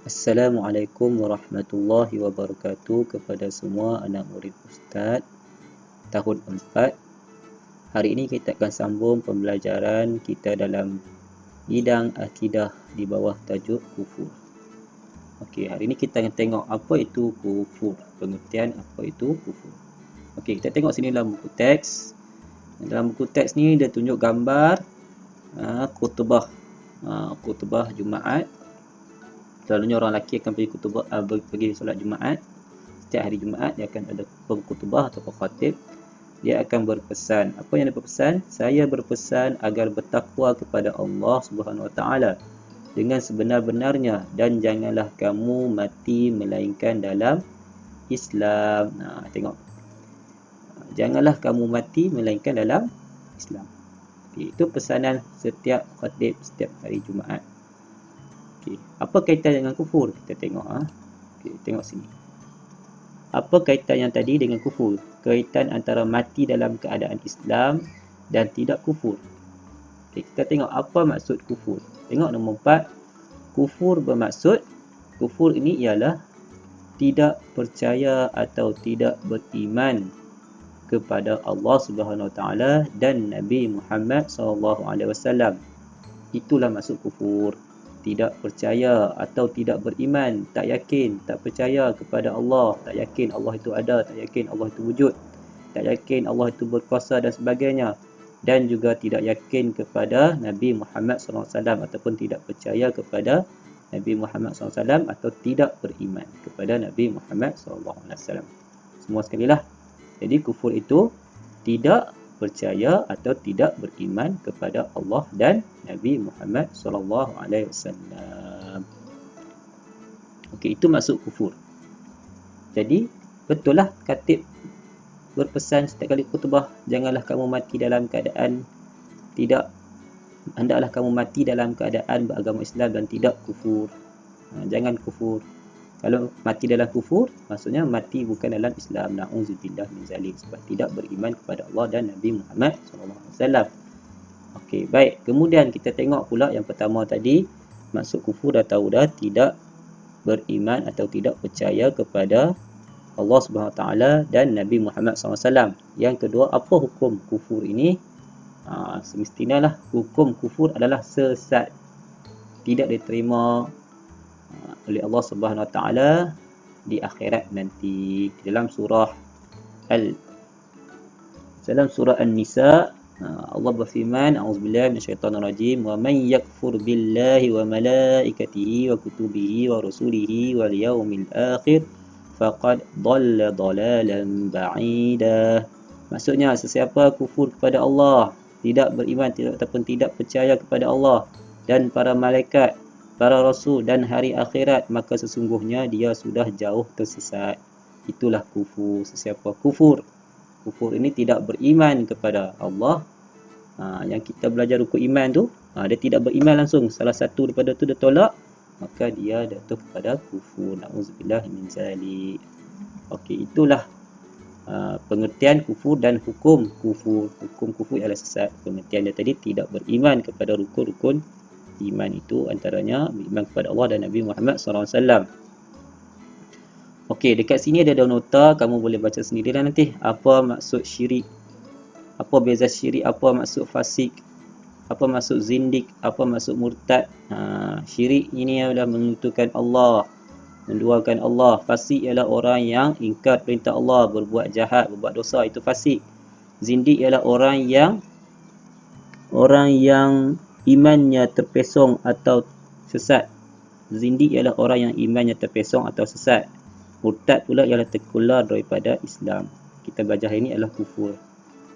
Assalamualaikum warahmatullahi wabarakatuh kepada semua anak murid Ustaz tahun 4. Hari ini kita akan sambung pembelajaran kita dalam bidang akidah di bawah tajuk kufur. Okey, hari ini kita akan tengok apa itu kufur, pengertian apa itu kufur. Okey, kita tengok sini dalam buku teks. Dalam buku teks ni dia tunjuk gambar khutbah Jumaat. Selalunya orang lelaki akan pergi solat Jumaat. Setiap hari Jumaat dia akan ada khutbah atau khatib. Dia akan berpesan. Apa yang dia berpesan? Saya berpesan agar bertakwa kepada Allah Subhanahu Wa Taala dengan sebenar-benarnya dan janganlah kamu mati melainkan dalam Islam. Tengok. Janganlah kamu mati melainkan dalam Islam. Okay, itu pesanan setiap khatib setiap hari Jumaat. Okay. Apa kaitan dengan kufur? Kita tengok. Okay, tengok sini. Apa kaitan yang tadi dengan kufur? Kaitan antara mati dalam keadaan Islam dan tidak kufur. Okay, kita tengok apa maksud kufur. Tengok nombor 4. Kufur bermaksud, kufur ini ialah tidak percaya atau tidak beriman kepada Allah Subhanahu Wa Taala dan Nabi Muhammad SAW. Itulah maksud kufur. Tidak percaya atau tidak beriman, tak yakin, tak percaya kepada Allah, tak yakin Allah itu ada, tak yakin Allah itu wujud, tak yakin Allah itu berkuasa dan sebagainya, dan juga tidak yakin kepada Nabi Muhammad SAW ataupun tidak percaya kepada Nabi Muhammad SAW atau tidak beriman kepada Nabi Muhammad SAW. Semua sekali lah. Jadi kufur itu tidak percaya atau tidak beriman kepada Allah dan Nabi Muhammad SAW. Okey, itu maksud kufur. Jadi betul lah khatib berpesan setiap kali khutbah, janganlah kamu mati dalam keadaan hendaklah kamu mati dalam keadaan beragama Islam dan tidak kufur. Jangan kufur. Kalau mati dalam kufur, maksudnya mati bukan dalam Islam. Na'udzubillah min zalik. Sebab tidak beriman kepada Allah dan Nabi Muhammad SAW. Okey, baik. Kemudian kita tengok pula yang pertama tadi. Maksud kufur dah tahu dah, tidak beriman atau tidak percaya kepada Allah SWT dan Nabi Muhammad SAW. Yang kedua, apa hukum kufur ini? Semestinya lah hukum kufur adalah sesat. Tidak diterima oleh Allah Subhanahu Wa Taala di akhirat nanti. Dalam surah An-Nisa, Allah berfirman, a'udzubillahi minasyaitonirrajim, wa man yakfur billahi wa malaikatihi wa kutubihi wa rusulihi wal yaumil akhir faqad dhalla dhalalan ba'ida. Maksudnya sesiapa kufur kepada Allah, tidak beriman ataupun tidak percaya kepada Allah dan para malaikat, para rasul dan hari akhirat, maka sesungguhnya dia sudah jauh tersesat. Itulah kufur. Sesiapa kufur. Kufur ini tidak beriman kepada Allah. Yang kita belajar rukun iman tu, dia tidak beriman langsung. Salah satu daripada tu dia tolak, maka dia jatuh kepada kufur. Na'udzubillah min zalik. Okey, itulah pengertian kufur dan hukum kufur. Hukum kufur ialah sesat. Pengertian dia tadi tidak beriman kepada rukun-rukun iman, itu antaranya beriman kepada Allah dan Nabi Muhammad SAW. Okey, dekat sini ada nota, kamu boleh baca sendirilah nanti. Apa maksud syirik? Apa beza syirik? Apa maksud fasik? Apa maksud zindik? Apa maksud murtad? Syirik ini adalah menentukan Allah, menduakan Allah. Fasik ialah orang yang ingkar perintah Allah, berbuat jahat, berbuat dosa, itu fasik. Zindik ialah orang yang imannya terpesong atau sesat. Zindik ialah orang yang imannya terpesong atau sesat. Murtad pula ialah terkeluar daripada Islam. Kita belajar ini adalah kufur.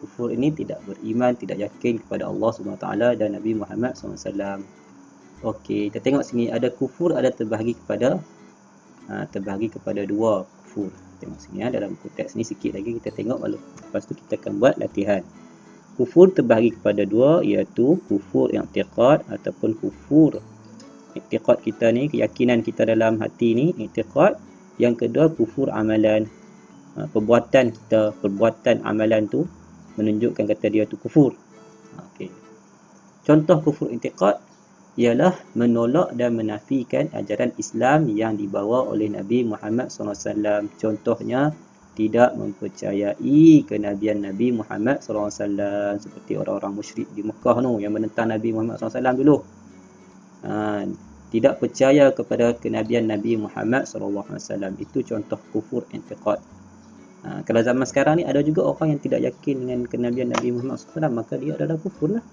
Kufur ini tidak beriman, tidak yakin kepada Allah SWT dan Nabi Muhammad SAW. Okey, kita tengok sini ada kufur, ada terbahagi kepada dua kufur. Tengok sini dalam buku teks ni sikit lagi kita tengok, lepas tu kita akan buat latihan. Kufur terbahagi kepada dua, iaitu kufur i'tiqad ataupun kufur i'tiqad kita ni, keyakinan kita dalam hati ni, i'tiqad. Yang kedua kufur amalan, perbuatan kita, perbuatan amalan tu menunjukkan kata dia tu kufur. Okey. Contoh kufur i'tiqad, ialah menolak dan menafikan ajaran Islam yang dibawa oleh Nabi Muhammad SAW. Contohnya, tidak mempercayai kenabian Nabi Muhammad SAW, seperti orang-orang musyrik di Mekah tu yang menentang Nabi Muhammad SAW dulu. Tidak percaya kepada kenabian Nabi Muhammad SAW. Itu contoh kufur i'tiqad. Kalau zaman sekarang ni ada juga orang yang tidak yakin dengan kenabian Nabi Muhammad SAW, maka dia adalah kufur lah.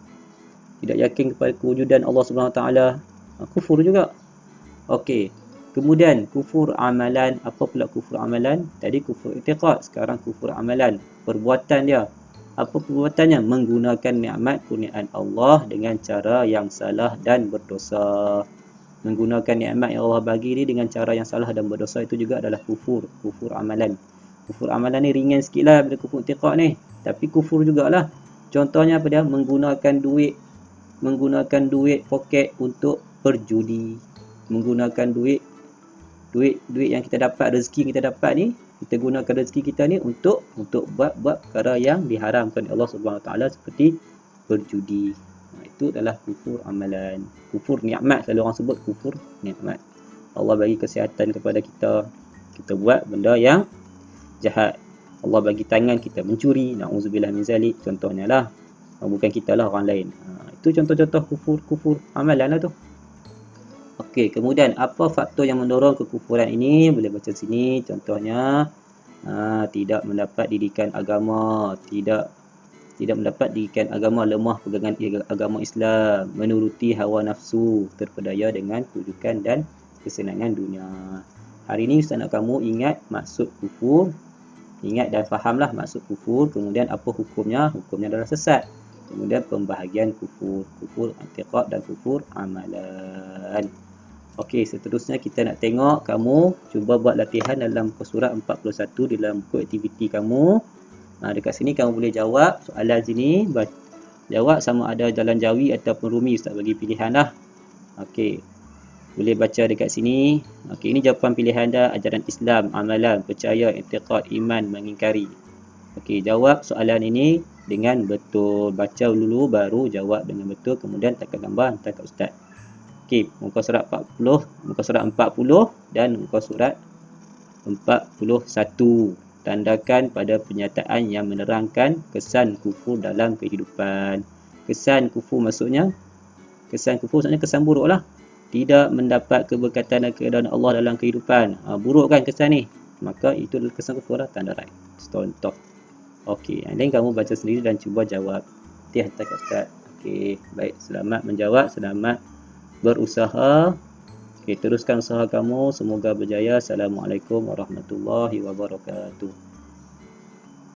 Tidak yakin kepada kewujudan Allah Subhanahu Wa Taala, kufur juga. Okey. Kemudian kufur amalan. Apa pula kufur amalan? Tadi kufur i'tiqad, sekarang kufur amalan. Perbuatan dia. Apa perbuatannya? Menggunakan nikmat kurniaan Allah dengan cara yang salah dan berdosa. Menggunakan nikmat yang Allah bagi ni dengan cara yang salah dan berdosa, itu juga adalah kufur amalan. Kufur amalan ni ringan sikit lah daripada kufur i'tiqad ni, tapi kufur jugalah. Contohnya apa dia? Menggunakan duit poket untuk berjudi. Menggunakan duit yang kita dapat, rezeki yang kita dapat ni, kita gunakan rezeki kita ni untuk buat perkara yang diharamkan oleh Allah Subhanahu Wa Taala, seperti berjudi. Itu adalah kufur amalan. Kufur nikmat, selalu orang sebut kufur nikmat. Allah bagi kesihatan kepada kita, kita buat benda yang jahat. Allah bagi tangan, kita mencuri, na'udzubillah min zalik, contohnya lah. Bukan kita lah, orang lain. Itu contoh-contoh kufur amalan lah tu. Okey, kemudian apa faktor yang mendorong kekufuran ini? Boleh baca sini. Contohnya, tidak mendapat didikan agama, tidak mendapat didikan agama, lemah pegangan agama Islam, menuruti hawa nafsu, terpedaya dengan kedudukan dan kesenangan dunia. Hari ini Ustaz nak kamu ingat maksud kufur. Ingat dan fahamlah maksud kufur. Kemudian apa hukumnya? Hukumnya adalah sesat. Kemudian pembahagian kufur i'tiqad dan kufur amalan. Okey, seterusnya kita nak tengok kamu cuba buat latihan dalam muka surat 41 dalam buku aktiviti kamu. Dekat sini kamu boleh jawab soalan sini. Jawab sama ada Jalan Jawi ataupun Rumi. Ustaz bagi pilihan dah. Okey, boleh baca dekat sini. Okey, ini jawapan pilihan dah. Ajaran Islam, amalan, percaya, i'tiqad, iman, mengingkari. Okey, jawab soalan ini dengan betul. Baca dulu baru jawab dengan betul, kemudian tekan gambar hantar kat Ustaz. Okey, muka surat 40, muka surat 40 dan muka surat 41. Tandakan pada pernyataan yang menerangkan kesan kufur dalam kehidupan. Kesan kufur maksudnya kesan buruk lah. Tidak mendapat keberkatan dan keredaan Allah dalam kehidupan. Buruk kan kesan ni? Maka itu adalah kesan kufur lah, tanda right. Contoh. Okey, yang lain kamu baca sendiri dan cuba jawab. Nanti hantar kat Ustaz. Okey, baik. Selamat menjawab, selamat berusaha. Okey, teruskan usaha kamu. Semoga berjaya. Assalamualaikum warahmatullahi wabarakatuh.